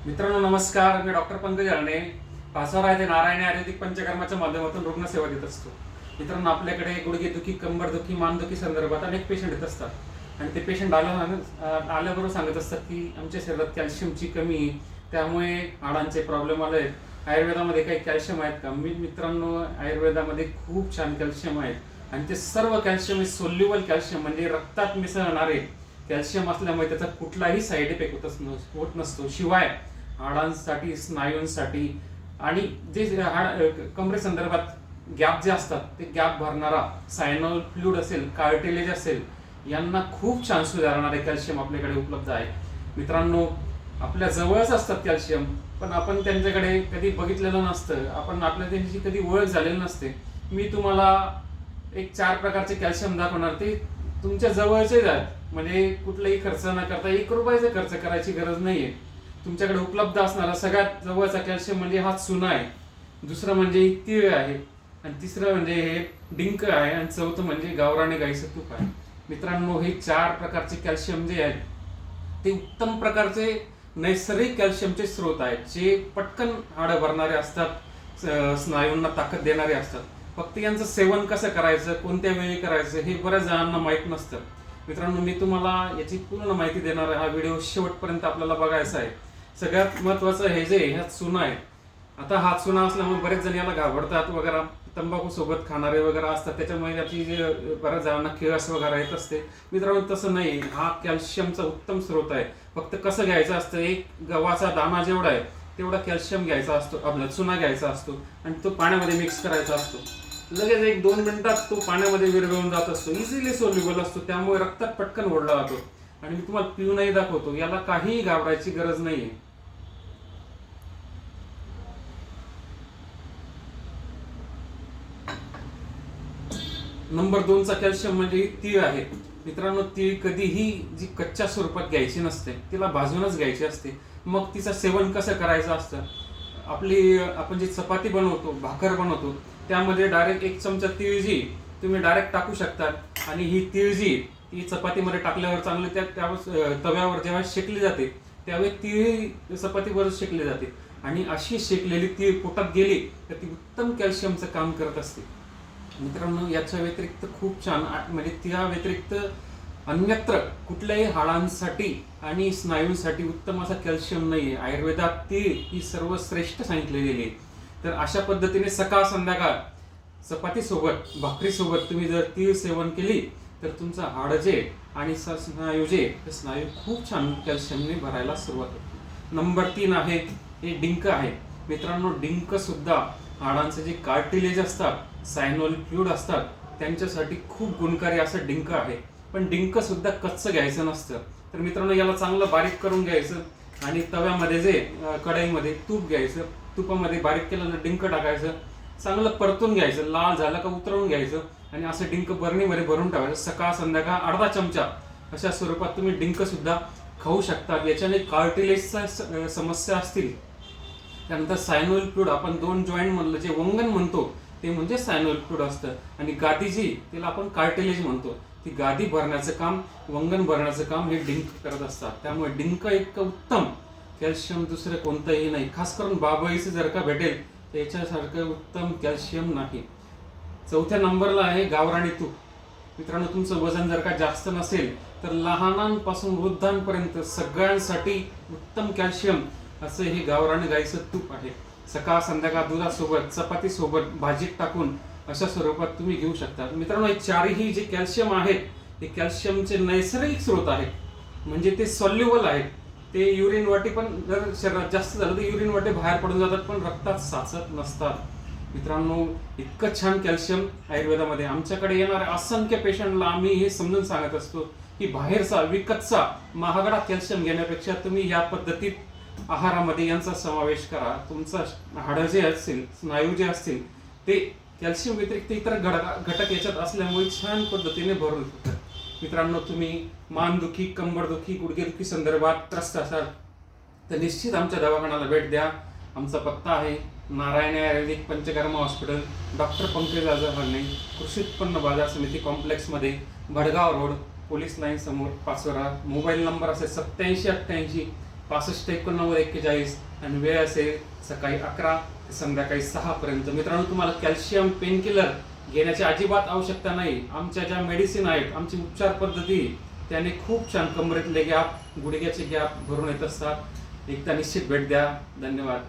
मित्रांनो नमस्कार. मी डॉक्टर पंकज अळणे, पाचोरा येथे नारायणी आयुर्वेदिक पंचकर्माच्या माध्यमातून रुग्णसेवा देत असतो. मित्रांनो, आपल्याकडे गुडघेदुखी, कंबरदुखी, मानदुखी संदर्भात अनेक पेशंट येत असतात आणि ते पेशंट आल्याबरोबर सांगत असतात की आमच्या शरीरात कॅल्शियमची कमी आहे, त्यामुळे हाडांचे प्रॉब्लेम आले आहेत. आयुर्वेदामध्ये काही कॅल्शियम आहेत का? मित्रांनो, आयुर्वेदामध्ये खूप छान कॅल्शियम आहेत आणि ते सर्व कॅल्शियम हे सोल्युबल कॅल्शियम, म्हणजे रक्तात मिसळणारे कॅल्शियम असल्यामुळे त्याचा कुठलाही साईड इफेक्ट होत नसतो. शिवाय हाडांसाठी, स्नायूंसाठी आणि जे कमरे संदर्भात गॅप जे असतात ते गॅप भरणारा सायनल फ्लूइड असेल, कार्टिलेज असेल, यांना खूप छान सुधारणारे कॅल्शियम आपल्याकडे उपलब्ध आहे. मित्रांनो, आपल्या जवळच असतात कॅल्शियम, पण आपण त्यांच्याकडे कधी बघितलेलं नसतं, आपल्या त्यांची कधी ओळख झालेली नसते. मी तुम्हाला एक 4 प्रकारचे कॅल्शियम दाखवणार. ते तुमच्या जवळचेच आहेत, म्हणजे कुठलाही खर्च न करता 1 रुपयाचा खर्च करायची गरज नाहीये. तुमच्याकडे उपलब्ध असणारा सगळ्यात जवळचा कॅल्शियम म्हणजे हा चुना आहे, दुसरं म्हणजे तीळ आहे, आणि तिसरं म्हणजे हे डिंक आहे, आणि चौथं म्हणजे गावरानी गाईचं तूप आहे. मित्रांनो, हे 4 प्रकारचे कॅल्शियम जे आहेत ते उत्तम प्रकारचे नैसर्गिक कॅल्शियमचे स्रोत आहेत, जे पटकन हाडं भरणारे असतात, स्नायूंना ताकद देणारे असतात. फक्त यांचं सेवन कसं करायचं, कोणत्या वेळी करायचं, हे बऱ्याच जणांना माहीत नसतं. मित्रांनो, मी तुम्हाला याची पूर्ण माहिती देणार आहे. हा व्हिडिओ शेवटपर्यंत आपल्याला बघायचा आहे. सगळ्यात महत्वाचं हे जे ह्या चुना आहे, आता हा चुना असल्यामुळे बरेच जण याला घाबरतात वगैरे, तंबाखू सोबत खाणारे वगैरे असतात, त्याच्यामुळे याची जे बऱ्याच जणांना किळस वगैरे येत असते. मित्रांनो, तसं नाही. हा कॅल्शियमचा उत्तम स्रोत आहे. फक्त कसं घ्यायचं असतं, एक गव्हाचा दाणा जेवढा आहे तेवढा कॅल्शियम घ्यायचा असतो, आपला चुना घ्यायचा असतो आणि तो पाण्यामध्ये मिक्स करायचा असतो. लगेच 1-2 मिनिटात तो पाण्यामध्ये विरघळून जात असतो, इझिली सोल्युबल असतो, त्यामुळे रक्तात पटकन ओढला जातो. आणि मी तुम्हाला पिऊनही दाखवतो, याला काहीही घाबरायची गरज नाहीये. नंबर 2चा कॅल्शियम म्हणजे तीळ आहे. मित्रांनो, तीळ कधीही जी कच्च्या स्वरूपात घ्यायची नसते, तिला भाजूनच घ्यायची असते. मग तिचं सेवन कसं करायचं असतं, आपण जी चपाती बनवतो, भाकर बनवतो, त्यामध्ये डायरेक्ट 1 चमचा तीळ तुम्ही डायरेक्ट टाकू शकता, आणि ही तीळ ती चपातीमध्ये टाकल्यावर चांगली तव्यावर जेव्हा शेकली जाते त्यावेळी तीळ चपातीवर शेकली जाते, आणि अशी शेकलेली तीळ पोटात गेली तर ती उत्तम कॅल्शियमचं काम करत असते. मित्रांनो, याच्या व्यतिरिक्त खूप छान, म्हणजे त्या व्यतिरिक्त अन्यत्र कुठल्याही हाडांसाठी आणि स्नायूंसाठी उत्तम असा कॅल्शियम नाहीये. आयुर्वेदात तीळ ही सर्वश्रेष्ठ सांगितली गेली आहे. तर अशा पद्धतीने सकाळ संध्याकाळ चपातीसोबत, भाकरीसोबत तुम्ही जर तीळ सेवन केली तर तुमचं हाड जे आणि स्नायू खूप छान कॅल्शियमने भरायला सुरुवात होते. नंबर 3 आहे हे डिंक आहे. मित्रांनो, डिंक सुद्धा हाडांचे जे कार्टिलेज असतात, सायनोल फ्लूइड असतात, त्यांच्यासाठी खूप गुणकारी असं डिंक आहे. पण डिंक सुद्धा कच्चं घ्यायचं नसतं. तर मित्रांनो, याला चांगलं बारीक करून घ्यायचं आणि तव्यामध्ये कढईमध्ये तूप घ्यायचं, तुपामध्ये बारीक केलेलं डिंक टाकायचं, चांगलं परतून घ्यायचं, लाल झालं का उतरवून घ्यायचं, आणि असं डिंक बरणीमध्ये भरून टाकायचं. सकाळ संध्याकाळ अर्धा चमचा अशा स्वरूपात तुम्ही डिंक सुद्धा खाऊ शकता. याच्याने कार्टिलेजच्या समस्या असतील, त्यानंतर सायनोल फ्लूइड, आपण 2 जॉईंट म्हणलं जे वंगण म्हणतो ते म्हणजे सायनोल फ्लूइड असतं, आणि गादी तिला आपण कार्टिलेज म्हणतो, ती गादी भरण्याचं काम, वंगण भरण्याचं काम हे डिंक करत असतात. त्यामुळे डिंक एक उत्तम कॅल्शियम दुसरं कोणतंही नाही. खास करून बाबळीचं जर का भेटेल त्याच्यासारखं उत्तम कॅल्शियम नाही. 4थ्या नंबरला आहे गावरानी तूप. मित्रांनो, तुमचं वजन जर का जास्त नसेल तर लहानांपासून वृद्धांपर्यंत सगळ्यांसाठी उत्तम कॅल्शियम असं हे गावरानी गाईचं तूप आहे. सकाळ संध्याकाळ दुधासोबत, चपातीसोबत, भाजीत टाकून अशा स्वरूपात तुम्ही घेऊ शकता. मित्रांनो, हे 4ही जे कॅल्शियम आहेत हे कॅल्शियमचे नैसर्गिक स्रोत आहेत, म्हणजे ते सॉल्युबल आहेत. ते युरिन वाटी पण जर शरीरात जास्त झालं तर युरिन वाटे बाहेर पडून जातात, पण रक्तात साचत नसतात. मित्रांनो, इतकं छान कॅल्शियम आयुर्वेदामध्ये. आमच्याकडे येणाऱ्या असंख्य पेशंटला आम्ही हे समजून सांगत असतो की बाहेरचा विकतचा महागडा कॅल्शियम घेण्यापेक्षा तुम्ही या पद्धतीत आहारामध्ये यांचा समावेश करा. तुमचं हाडं जे असतील, स्नायू जे असतील, ते कॅल्शियम व्यतिरिक्त इतर घटक याच्यात असल्यामुळे छान पद्धतीने भरून येतात. मित्रांनो, तुम्ही मानदुखी, कंबरदुखी, गुडघेदुखी संदर्भात त्रस्त असाल तर निश्चित आमच्या दवाखान्याला भेट द्या. आमचा पत्ता आहे नारायणी आयुर्वेदिक पंचकर्मा हॉस्पिटल, डॉक्टर पंकज अळणे, कृषी उत्पन्न बाजार समिती कॉम्प्लेक्समध्ये, भडगाव रोड, पोलीस लाईन समोर, पाचोरा. मोबाईल नंबर असे 8788 65 आणि वेळ असेल सकाळी 11 ते संध्याकाळी 6 पर्यंत. मित्रांनो, तुम्हाला कॅल्शियम पेन किलर घेण्याची अजिबात आवश्यकता नाही. आमच्या ज्या मेडिसिन आहेत, आमची उपचार पद्धती, त्याने खूप छान कमरेतले गॅप, गुडघ्याचे गॅप भरून येत असतात. एकदा निश्चित भेट द्या. धन्यवाद.